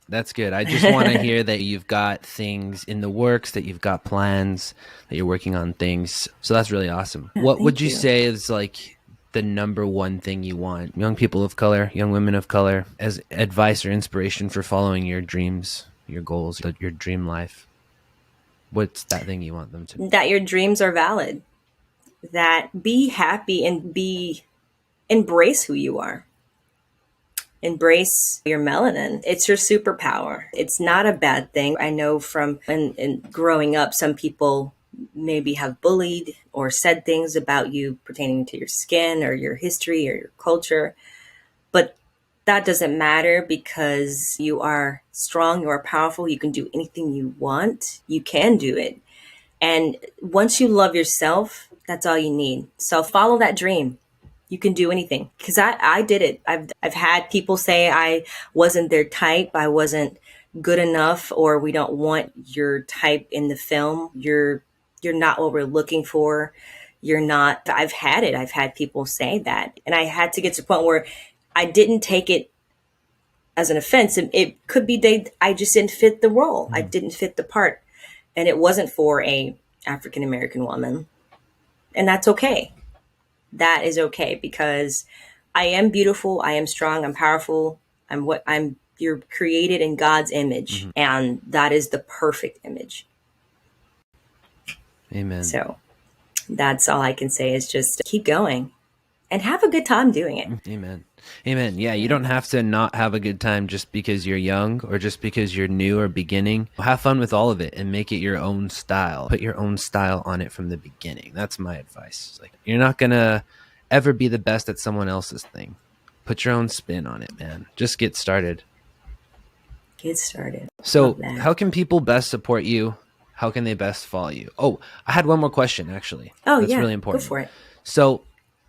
That's good. I just want to hear that you've got things in the works, that you've got plans, that you're working on things. So that's really awesome. Yeah, what would you say is like the number one thing you want young people of color, young women of color, as advice or inspiration for following your dreams, your goals, your dream life? What's that thing you want them to? That your dreams are valid, that be happy and embrace who you are. Embrace your melanin. It's your superpower. It's not a bad thing. I know from in growing up, some people maybe have bullied or said things about you pertaining to your skin or your history or your culture. But that doesn't matter because you are strong, you are powerful, you can do anything you want. You can do it. And once you love yourself, that's all you need. So follow that dream. You can do anything. Because I did it. I've had people say I wasn't their type, I wasn't good enough, or we don't want your type in the film. You're not what we're looking for. You're not. I've had it. I've had people say that. And I had to get to the point where I didn't take it as an offense. It could be I just didn't fit the role. I didn't fit the part. And it wasn't for a African American woman. And that's okay. That is okay because I am beautiful, I am strong, I'm powerful. You're created in God's image, and that is the perfect image. Amen. So that's all I can say is just keep going and have a good time doing it. Amen. Amen. Yeah, you don't have to not have a good time just because you're young or just because you're new or beginning. Have fun with all of it and make it your own style. Put your own style on it from the beginning. That's my advice. Like, you're not going to ever be the best at someone else's thing. Put your own spin on it, man. Just get started. Get started. So how can people best support you? How can they best follow you? Oh, I had one more question, actually. That's really important. Go for it. So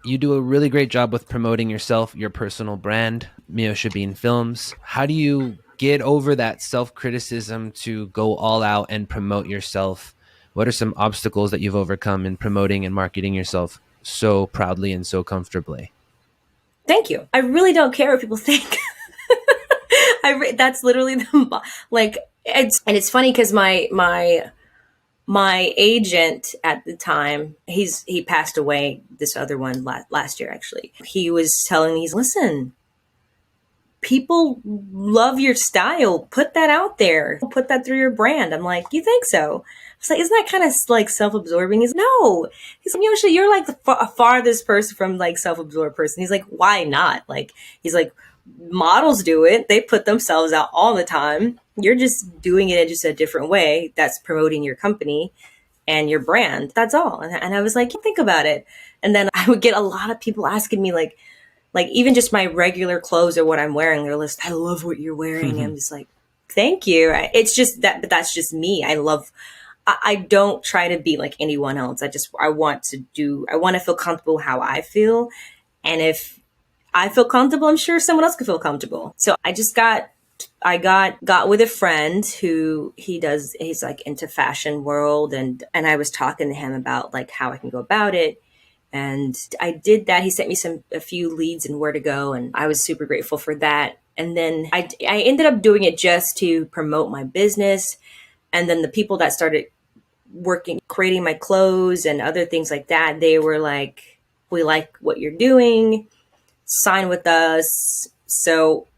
you do a really great job with promoting yourself, your personal brand, Meosha Bean Films. How do you get over that self-criticism to go all out and promote yourself? What are some obstacles that you've overcome in promoting and marketing yourself so proudly and so comfortably? Thank you. I really don't care what people think. That's literally it's funny because my agent at the time, he passed away, this other one last year, actually. He was telling me, listen, people love your style. Put that out there. Put that through your brand. I'm like, you think so? I was like, isn't that kind of like self-absorbing? He's no. He's like, Meosha, you're like the farthest person from like self-absorbed person. He's like, why not? Like, he's like, models do it. They put themselves out all the time. You're just doing it in just a different way. That's promoting your company and your brand. That's all. And I was like, think about it. And then I would get a lot of people asking me like even just my regular clothes or what I'm wearing. They're like, I love what you're wearing. I'm just like, thank you. It's just that, but that's just me. I don't try to be like anyone else. I want to feel comfortable how I feel. And if I feel comfortable, I'm sure someone else could feel comfortable. So I got with a friend who he's like into fashion world. And I was talking to him about like how I can go about it. And I did that. He sent me a few leads and where to go. And I was super grateful for that. And then I ended up doing it just to promote my business. And then the people that started creating my clothes and other things like that, they were like, we like what you're doing, sign with us. So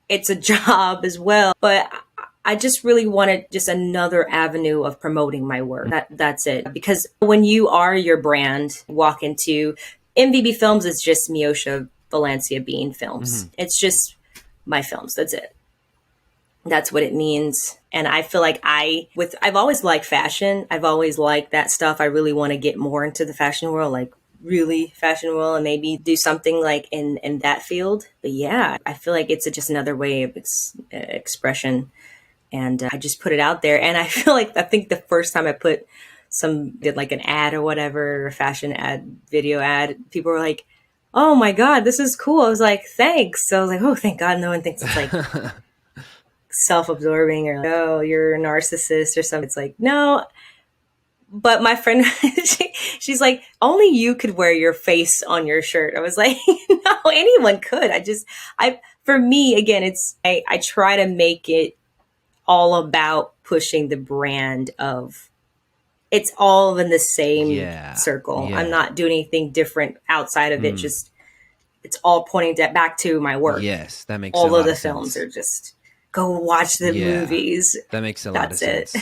it's a job as well. But I just really wanted just another avenue of promoting my work. That's it. Because when you are your brand, walk into MVB Films, is just Meosha Valencia Bean Films. It's just my films. That's it. That's what it means. And I feel like I've always liked fashion. I've always liked that stuff. I really want to get more into the fashion world, like really fashion world, and maybe do something like in that field. But yeah, I feel like it's just another way of expression. And I just put it out there. And I think the first time I did like an ad or whatever, a fashion ad, video ad, people were like, oh my God, this is cool. I was like, thanks. So I was like, oh, thank God no one thinks it's like self-absorbing or like, oh, you're a narcissist or something. It's like, no. But my friend, she's like, only you could wear your face on your shirt. I was like, no, anyone could. For me, again, I try to make it all about pushing the brand of, it's all in the same circle. Yeah. I'm not doing anything different outside of it. Just, it's all pointing back to my work. Yes, that makes all of the films are just go watch the movies. That makes a lot of sense.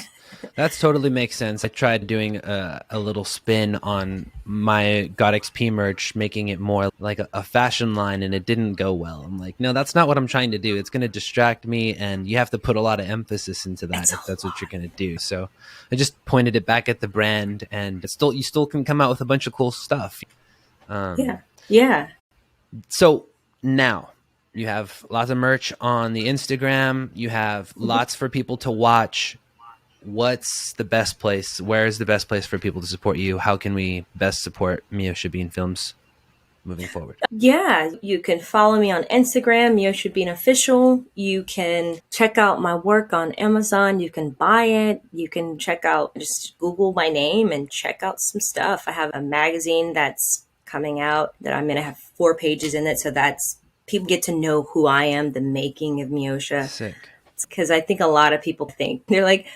That's totally makes sense. I tried doing a little spin on my GodXP merch, making it more like a fashion line, and it didn't go well. I'm like, no, that's not what I'm trying to do. It's going to distract me, and you have to put a lot of emphasis into that It's a if that's what you're lot. going to do. So I just pointed it back at the brand, and you still can come out with a bunch of cool stuff. Um, Yeah. Yeah. so now you have lots of merch on the Instagram. You have lots for people to watch. What's the best place? Where is the best place for people to support you? How can we best support Meosha Bean Films moving forward? Yeah, you can follow me on Instagram, Meosha Bean Official. You can check out my work on Amazon. You can buy it. You can check out, just Google my name and check out some stuff. I have a magazine that's coming out that I'm going to have 4 pages in it. So that's people get to know who I am, the making of Meosha. Sick. Because I think a lot of people think, they're like,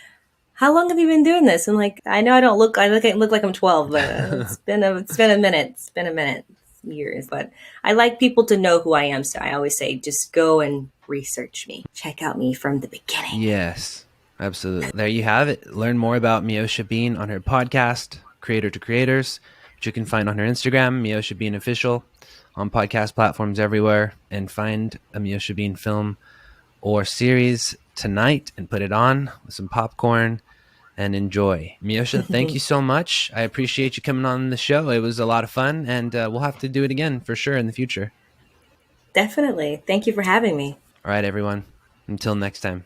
how long have you been doing this? I'm like, I know I look like I'm 12, but it's been a minute. It's been a minute, years. But I like people to know who I am. So I always say, just go and research me. Check out me from the beginning. Yes, absolutely. There you have it. Learn more about Meosha Bean on her podcast, Creator to Creators, which you can find on her Instagram, Meosha Bean Official, on podcast platforms everywhere, and find a Meosha Bean film or series tonight and put it on with some popcorn and enjoy. Meosha, thank you so much. I appreciate you coming on the show. It was a lot of fun, and we'll have to do it again for sure in the future. Definitely. Thank you for having me. All right, everyone. Until next time.